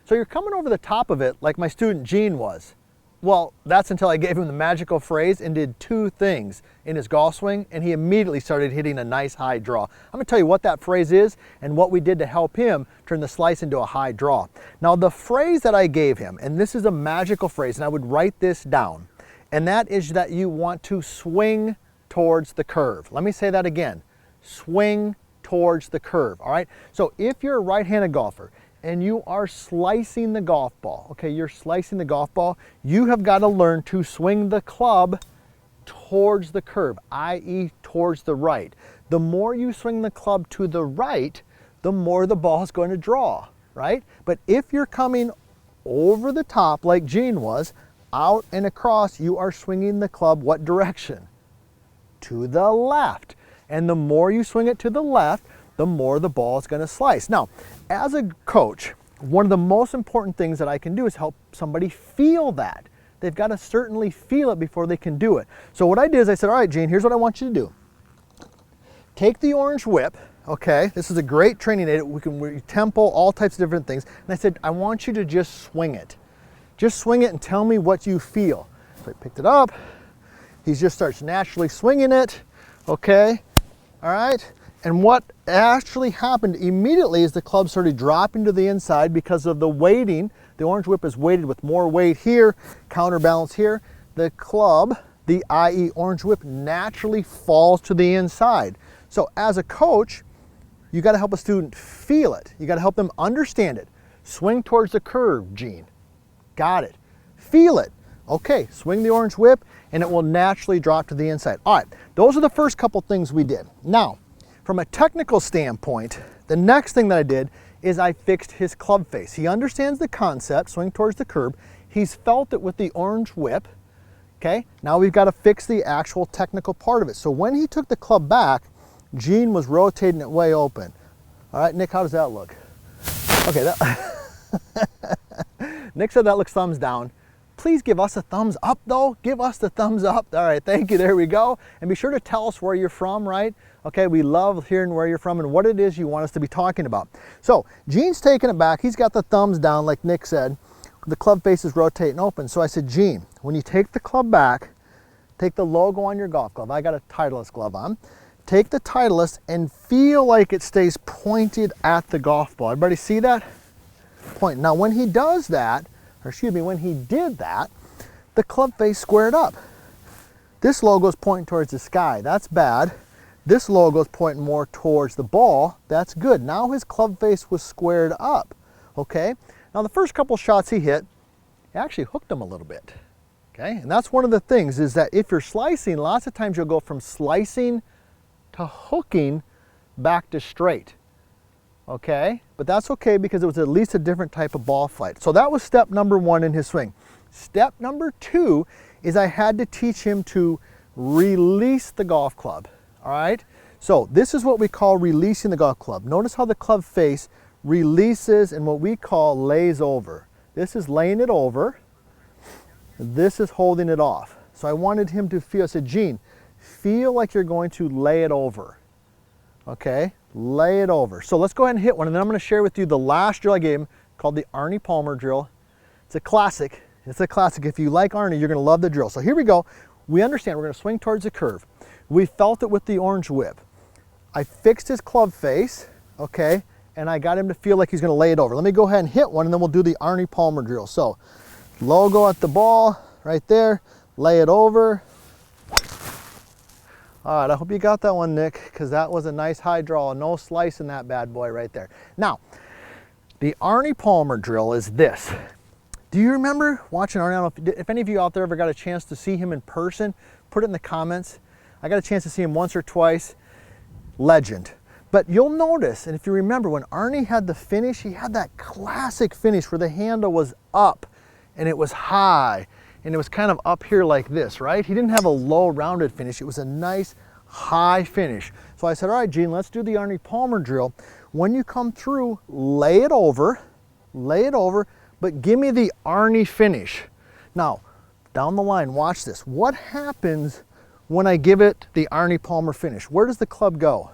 So you're coming over the top of it like my student Gene was. Well, that's until I gave him the magical phrase and did two things in his golf swing, and he immediately started hitting a nice high draw. I'm going to tell you what that phrase is and what we did to help him turn the slice into a high draw. Now, the phrase that I gave him, and this is a magical phrase, and I would write this down, and that is that you want to swing towards the curve. Let me say that again. Swing towards the curve, all right? So if you're a right-handed golfer, and you are slicing the golf ball, okay, you're slicing the golf ball, you have got to learn to swing the club towards the curve, i.e. towards the right. The more you swing the club to the right, the more the ball is going to draw, right? But if you're coming over the top like Gene was, out and across, you are swinging the club what direction? To the left. And the more you swing it to the left, the more the ball is going to slice. Now, as a coach, one of the most important things that I can do is help somebody feel that. They've got to certainly feel it before they can do it. So what I did is I said, all right, Gene, here's what I want you to do. Take the orange whip, okay? This is a great training aid. We tempo, all types of different things. And I said, I want you to just swing it. Just swing it and tell me what you feel. So I picked it up. He just starts naturally swinging it, okay? All right? And what actually happened immediately is the club started dropping to the inside because of the weighting. The orange whip is weighted with more weight here, counterbalance here. The club, the i.e. orange whip, naturally falls to the inside. So as a coach, you got to help a student feel it. You got to help them understand it. Swing towards the curve, Gene. Got it. Feel it. Okay, swing the orange whip and it will naturally drop to the inside. All right, those are the first couple things we did. Now, from a technical standpoint, the next thing that I did is I fixed his club face. He understands the concept, swing towards the curb. He's felt it with the orange whip, okay? Now we've got to fix the actual technical part of it. So when he took the club back, Gene was rotating it way open. All right, Nick, how does that look? Okay, Nick said that looks thumbs down. Please give us a thumbs up though. Give us the thumbs up. All right, thank you, there we go. And be sure to tell us where you're from, right? Okay, we love hearing where you're from and what it is you want us to be talking about. So Gene's taking it back. He's got the thumbs down like Nick said. The club face is rotating open. So I said, Gene, when you take the club back, take the logo on your golf glove. I got a Titleist glove on. Take the Titleist and feel like it stays pointed at the golf ball. Everybody see that? Point. Now when he does that, or excuse me, when he did that, the club face squared up. This logo is pointing towards the sky. That's bad. This logo is pointing more towards the ball. That's good. Now his club face was squared up. Okay? Now the first couple shots he hit, he actually hooked them a little bit. Okay? And that's one of the things is that if you're slicing, lots of times you'll go from slicing to hooking back to straight. Okay? But that's okay because it was at least a different type of ball flight. So that was step number one in his swing. Step number two is I had to teach him to release the golf club. All right? So this is what we call releasing the golf club. Notice how the club face releases and what we call lays over. This is laying it over. This is holding it off. So I wanted him to feel, I said, Gene, feel like you're going to lay it over. Okay? Lay it over. So let's go ahead and hit one, and then I'm going to share with you the last drill I gave him called the Arie Palmer drill. It's a classic. It's a classic. If you like Arie, you're going to love the drill. So here we go. We understand we're going to swing towards the curve. We felt it with the orange whip. I fixed his club face, okay, and I got him to feel like he's going to lay it over. Let me go ahead and hit one, and then we'll do the Arie Palmer drill. So logo at the ball right there. Lay it over. All right, I hope you got that one, Nick, because that was a nice high draw. No slice in that bad boy right there. Now, the Arie Palmer drill is this. Do you remember watching Arie? I don't know if any of you out there ever got a chance to see him in person, put it in the comments. I got a chance to see him once or twice. Legend. But you'll notice, and if you remember, when Arie had the finish, he had that classic finish where the handle was up and it was high. And it was kind of up here like this, right? He didn't have a low rounded finish. It was a nice high finish. So I said, all right, Gene, let's do the Arie Palmer drill. When you come through, lay it over, but give me the Arie finish. Now, down the line, watch this. What happens when I give it the Arie Palmer finish? Where does the club go?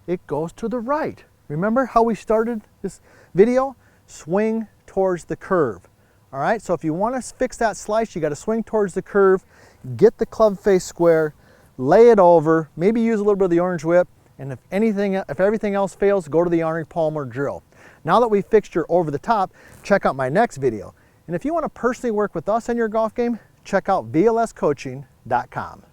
It goes to the right. Remember how we started this video? Swing towards the curve. All right, so if you want to fix that slice, you got to swing towards the curve, get the club face square, lay it over, maybe use a little bit of the orange whip, and if everything else fails, go to the Arnie Palmer drill. Now that we've fixed your over the top, check out my next video. And if you want to personally work with us on your golf game, check out vlscoaching.com.